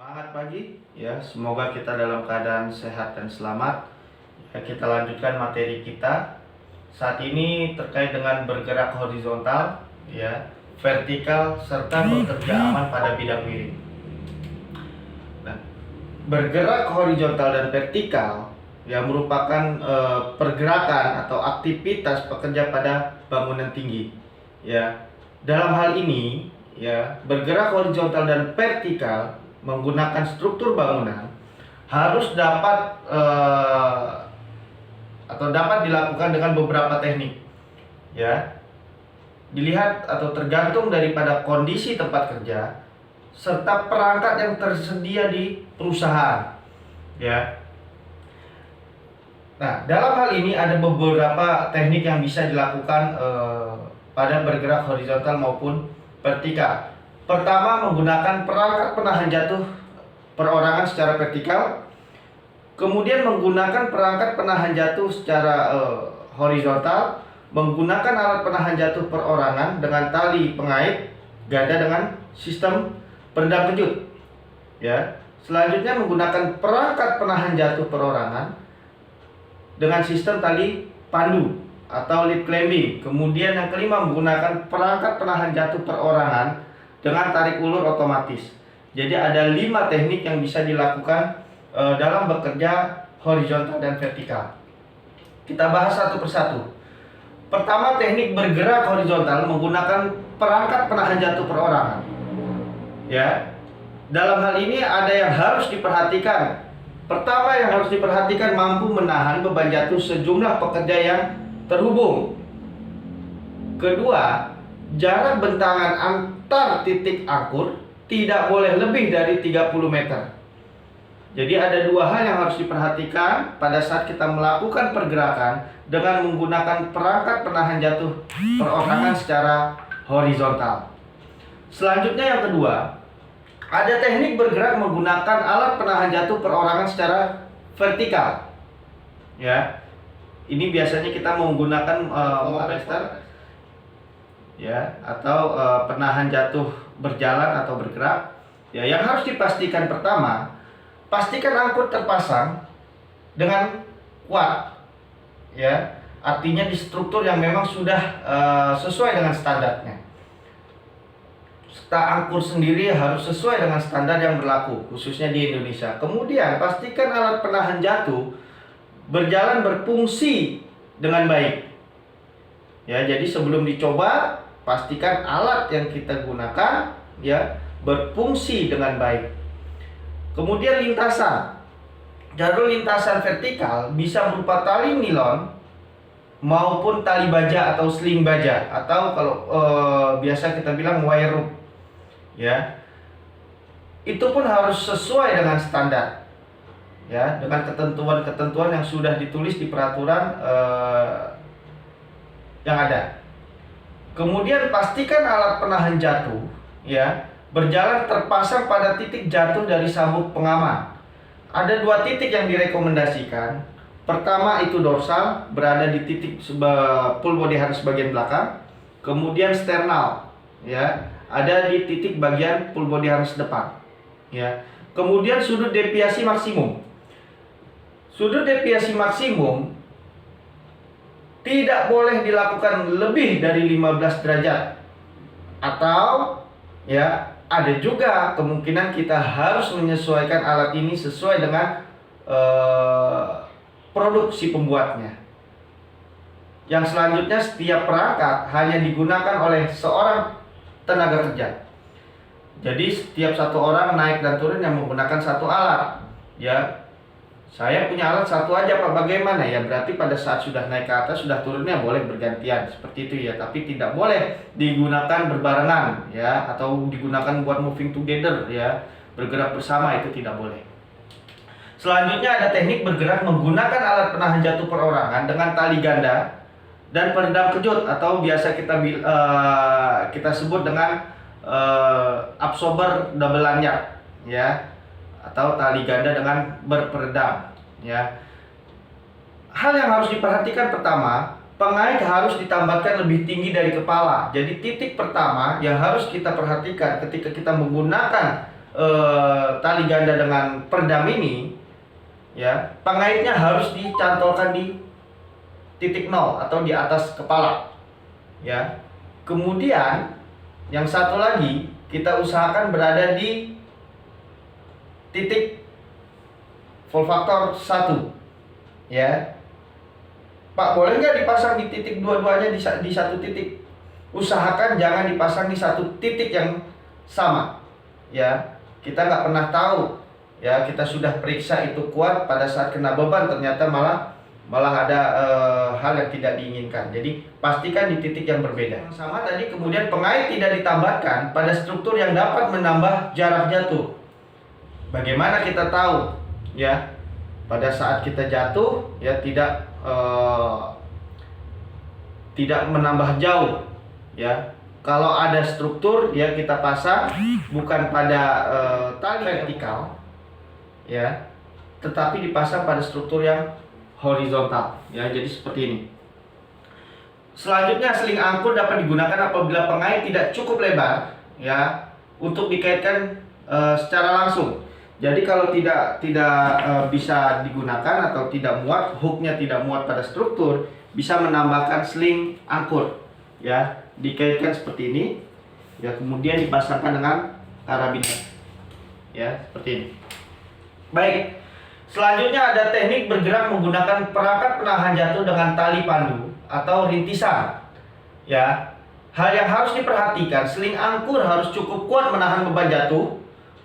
Semangat pagi ya, semoga kita dalam keadaan sehat dan selamat. Ya, kita lanjutkan materi kita. Saat ini terkait dengan bergerak horizontal, ya, vertikal serta bekerja aman pada bidang miring. Nah, bergerak horizontal dan vertikal ya merupakan pergerakan atau aktivitas pekerja pada bangunan tinggi. Ya, dalam hal ini ya, bergerak horizontal dan vertikal menggunakan struktur bangunan harus dapat atau dapat dilakukan dengan beberapa teknik. Ya, dilihat atau tergantung daripada kondisi tempat kerja serta perangkat yang tersedia di perusahaan. Ya. Nah, dalam hal ini ada beberapa teknik yang bisa dilakukan pada bergerak horizontal maupun vertikal. Pertama, menggunakan perangkat penahan jatuh perorangan secara vertikal. Kemudian menggunakan perangkat penahan jatuh secara horizontal, menggunakan alat penahan jatuh perorangan dengan tali pengait ganda dengan sistem peredam kejut. Ya. Selanjutnya menggunakan perangkat penahan jatuh perorangan dengan sistem tali pandu atau lead clamping. Kemudian yang kelima, menggunakan perangkat penahan jatuh perorangan dengan tarik ulur otomatis. Jadi ada 5 teknik yang bisa dilakukan dalam bekerja horizontal dan vertikal. Kita bahas satu persatu. Pertama, teknik bergerak horizontal menggunakan perangkat penahan jatuh perorangan. Ya. Dalam hal ini ada yang harus diperhatikan. Pertama yang harus diperhatikan, mampu menahan beban jatuh sejumlah pekerja yang terhubung. Kedua, jarak bentangan antar titik angkur tidak boleh lebih dari 30 meter. Jadi ada 2 hal yang harus diperhatikan pada saat kita melakukan pergerakan dengan menggunakan perangkat penahan jatuh perorangan secara horizontal. Selanjutnya yang kedua, ada teknik bergerak menggunakan alat penahan jatuh perorangan secara vertikal. Ya. Ini biasanya kita menggunakan arrestor ya, atau penahan jatuh berjalan atau bergerak. Ya, yang harus dipastikan pertama, pastikan angkut terpasang dengan kuat. Ya, artinya di struktur yang memang sudah sesuai dengan standarnya. Angkur sendiri harus sesuai dengan standar yang berlaku, khususnya di Indonesia. Kemudian pastikan alat penahan jatuh berjalan berfungsi dengan baik. Ya, jadi sebelum dicoba, pastikan alat yang kita gunakan ya berfungsi dengan baik. Kemudian lintasan. Jalur lintasan vertikal bisa berupa tali nilon maupun tali baja atau sling baja, atau kalau biasa kita bilang wire rope. Ya, itu pun harus sesuai dengan standar, ya, dengan ketentuan-ketentuan yang sudah ditulis di peraturan yang ada. Kemudian pastikan alat penahan jatuh, ya, berjalan terpasang pada titik jatuh dari sabuk pengaman. Ada 2 titik yang direkomendasikan. Pertama itu dorsal, berada di titik full body harness bagian belakang. Kemudian sternal, ya, ada di titik bagian full body harness depan. Ya. Kemudian sudut deviasi maksimum. Sudut deviasi maksimum tidak boleh dilakukan lebih dari 15 derajat. Atau ya, ada juga kemungkinan kita harus menyesuaikan alat ini sesuai dengan produksi pembuatnya. Yang selanjutnya, setiap perangkat hanya digunakan oleh seorang tenaga kerja. Jadi setiap satu orang naik dan turun yang menggunakan satu alat. Ya, saya punya alat satu aja Pak, bagaimana ya? Berarti pada saat sudah naik ke atas, sudah turunnya boleh bergantian seperti itu ya. Tapi tidak boleh digunakan berbarengan ya, atau digunakan buat moving together ya, bergerak bersama, itu tidak boleh. Selanjutnya ada teknik bergerak menggunakan alat penahan jatuh perorangan dengan tali ganda dan peredam kejut, atau biasa kita sebut dengan absorber double lanyard ya, atau tali ganda dengan berperedam ya. Hal yang harus diperhatikan pertama, pengait harus ditambahkan lebih tinggi dari kepala. Jadi titik pertama yang harus kita perhatikan ketika kita menggunakan tali ganda dengan peredam ini, ya, pengaitnya harus dicantolkan di titik nol atau di atas kepala, ya. Kemudian yang satu lagi kita usahakan berada di titik voltfaktor 1, ya. Pak, boleh nggak dipasang di titik dua-duanya di satu titik? Usahakan jangan dipasang di satu titik yang sama, ya. Kita nggak pernah tahu, ya, kita sudah periksa itu kuat, pada saat kena beban ternyata malah ada hal yang tidak diinginkan. Jadi pastikan di titik yang berbeda. Yang sama tadi, kemudian pengait tidak ditambahkan pada struktur yang dapat menambah jarak jatuh. Bagaimana kita tahu, ya, pada saat kita jatuh, ya, tidak menambah jauh, ya. Kalau ada struktur, ya, kita pasang bukan pada tali vertikal, ya, tetapi dipasang pada struktur yang horizontal, ya. Jadi seperti ini. Selanjutnya, seling angkur dapat digunakan apabila pengait tidak cukup lebar, ya, untuk dikaitkan secara langsung. Jadi kalau tidak bisa digunakan atau tidak muat, hooknya tidak muat pada struktur, bisa menambahkan seling angkur, ya, dikaitkan seperti ini, ya, kemudian dipasangkan dengan karabiner, ya, seperti ini. Baik, selanjutnya ada teknik bergerak menggunakan perangkat penahan jatuh dengan tali pandu atau rintisan, ya. Hal yang harus diperhatikan, seling angkur harus cukup kuat menahan beban jatuh.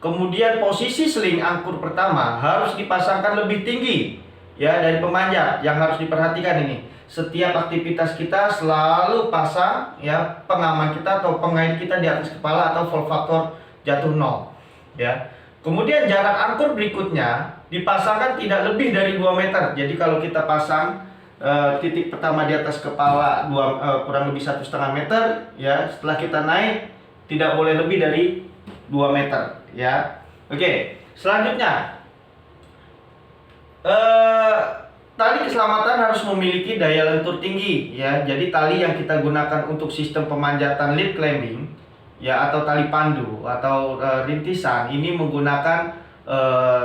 Kemudian posisi seling angkur pertama harus dipasangkan lebih tinggi, ya, dari pemanjat. Yang harus diperhatikan ini, setiap aktivitas kita selalu pasang, ya, pengaman kita atau pengait kita di atas kepala atau voltfaktor jatuh 0, ya. Kemudian jarak angkur berikutnya dipasangkan tidak lebih dari 2 meter. Jadi kalau kita pasang titik pertama di atas kepala kurang lebih 1,5 meter, ya, setelah kita naik tidak boleh lebih dari 2 meter, ya. Oke, selanjutnya tali keselamatan harus memiliki daya lentur tinggi, ya. Jadi tali yang kita gunakan untuk sistem pemanjatan lead climbing, ya, atau tali pandu atau rintisan ini menggunakan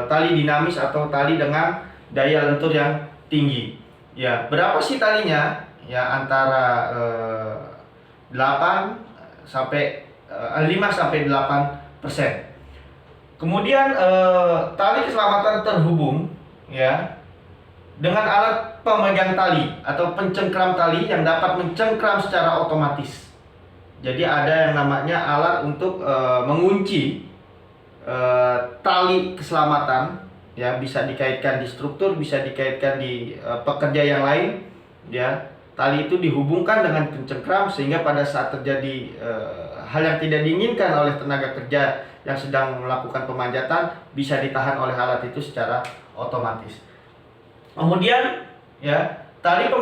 tali dinamis atau tali dengan daya lentur yang tinggi, ya. Berapa sih talinya? Ya, antara 8 sampai 5 sampai 8%. Kemudian tali keselamatan terhubung, ya, dengan alat pemegang tali atau pencengkram tali yang dapat mencengkram secara otomatis. Jadi ada yang namanya alat untuk mengunci tali keselamatan, ya, bisa dikaitkan di struktur, bisa dikaitkan di pekerja yang lain, ya. Tali itu dihubungkan dengan pencengkram sehingga pada saat terjadi hal yang tidak diinginkan oleh tenaga kerja yang sedang melakukan pemanjatan bisa ditahan oleh alat itu secara otomatis. Kemudian, ya, tali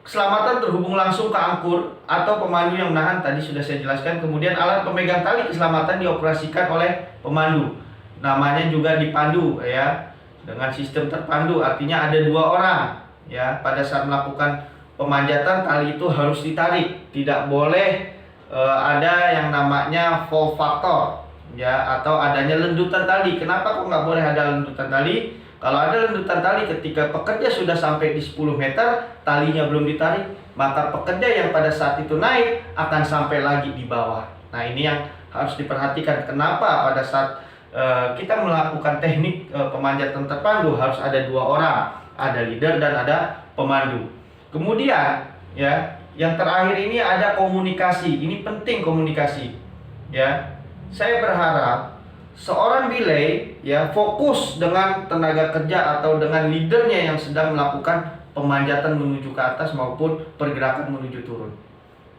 keselamatan terhubung langsung ke angkur atau pemandu yang menahan, tadi sudah saya jelaskan. Kemudian alat pemegang tali keselamatan dioperasikan oleh pemandu, namanya juga dipandu, ya, dengan sistem terpandu, artinya ada 2 orang, ya. Pada saat melakukan pemanjatan tali itu harus ditarik, tidak boleh ada yang namanya voltfaktor, ya, atau adanya lendutan tali. Kenapa kok nggak boleh ada lendutan tali? Kalau ada lendutan tali ketika pekerja sudah sampai di 10 meter, talinya belum ditarik, maka pekerja yang pada saat itu naik akan sampai lagi di bawah. Nah, ini yang harus diperhatikan. Kenapa pada saat kita melakukan teknik pemanjatan terpandu harus ada 2 orang, ada leader dan ada pemandu. Kemudian, ya, yang terakhir ini ada komunikasi. Ini penting, komunikasi, ya. Saya berharap seorang belay, ya, fokus dengan tenaga kerja atau dengan leadernya yang sedang melakukan pemanjatan menuju ke atas maupun pergerakan menuju turun,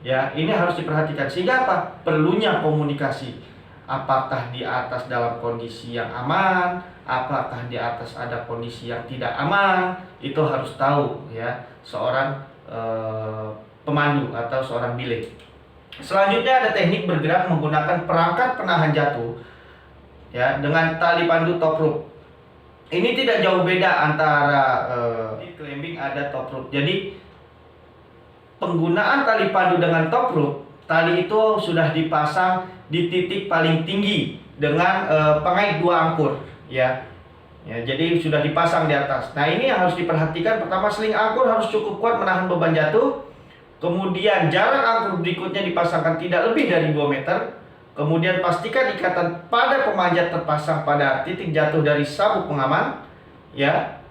ya. Ini harus diperhatikan sehingga apa? Perlunya komunikasi. Apakah di atas dalam kondisi yang aman, apakah di atas ada kondisi yang tidak aman, itu harus tahu, ya, seorang pemandu atau seorang belay. Selanjutnya ada teknik bergerak menggunakan perangkat penahan jatuh, ya, dengan tali pandu top rope. Ini tidak jauh beda antara climbing ada top rope. Jadi penggunaan tali pandu dengan top rope tali itu sudah dipasang di titik paling tinggi dengan pengait 2 angkur, ya. Ya, jadi sudah dipasang di atas. Nah, ini yang harus diperhatikan. Pertama, seling angkur harus cukup kuat menahan beban jatuh. Kemudian jarak angkur berikutnya dipasangkan tidak lebih dari 2 meter. Kemudian pastikan ikatan pada pemanjat terpasang pada titik jatuh dari sabuk pengaman, ya.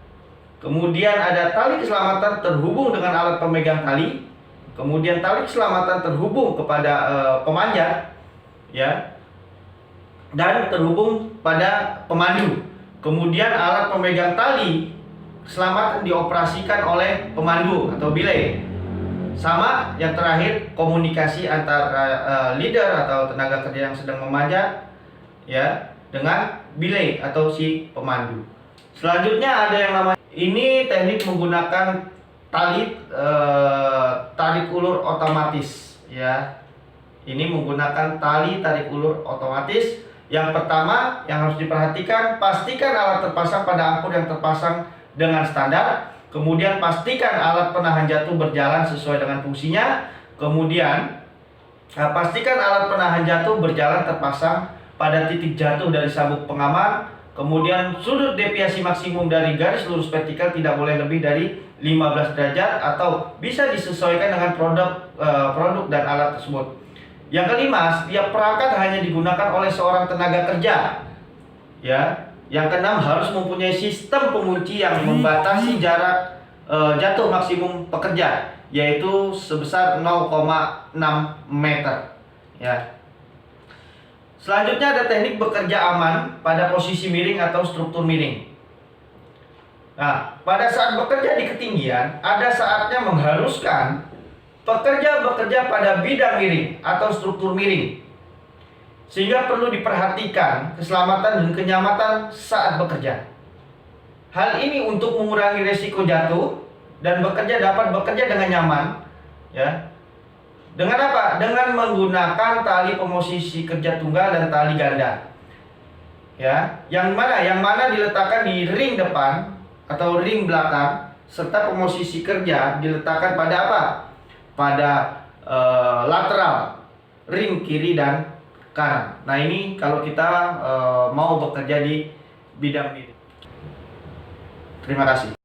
Kemudian ada tali keselamatan terhubung dengan alat pemegang tali. Kemudian tali keselamatan terhubung kepada pemanjat, ya, dan terhubung pada pemandu. Kemudian alat pemegang tali keselamatan dioperasikan oleh pemandu atau belay. Sama yang terakhir, komunikasi antara leader atau tenaga kerja yang sedang memanjat, ya, dengan belay atau si pemandu. Selanjutnya ada yang namanya, ini teknik menggunakan tali tarik ulur otomatis, ya. Ini menggunakan tali tarik ulur otomatis. Yang pertama yang harus diperhatikan, pastikan alat terpasang pada angkur yang terpasang dengan standar. Kemudian pastikan alat penahan jatuh berjalan sesuai dengan fungsinya. Kemudian pastikan alat penahan jatuh berjalan terpasang pada titik jatuh dari sabuk pengaman. Kemudian sudut deviasi maksimum dari garis lurus vertikal tidak boleh lebih dari 15 derajat atau bisa disesuaikan dengan produk dan alat tersebut. Yang kelima, setiap perangkat hanya digunakan oleh seorang tenaga kerja, ya. Yang keenam, harus mempunyai sistem pengunci yang membatasi jarak jatuh maksimum pekerja, yaitu sebesar 0,6 meter, ya. Selanjutnya ada teknik bekerja aman pada posisi miring atau struktur miring. Nah, pada saat bekerja di ketinggian, ada saatnya mengharuskan pekerja bekerja pada bidang miring atau struktur miring, sehingga perlu diperhatikan keselamatan dan kenyamanan saat bekerja. Hal ini untuk mengurangi resiko jatuh dan dapat bekerja dengan nyaman, ya. Dengan apa? Dengan menggunakan tali pemosisi kerja tunggal dan tali ganda, ya. Yang mana diletakkan di ring depan atau ring belakang, serta pemosisi kerja diletakkan pada apa? Pada lateral ring kiri dan kanan. Nah, ini kalau kita mau bekerja di bidang ini. Terima kasih.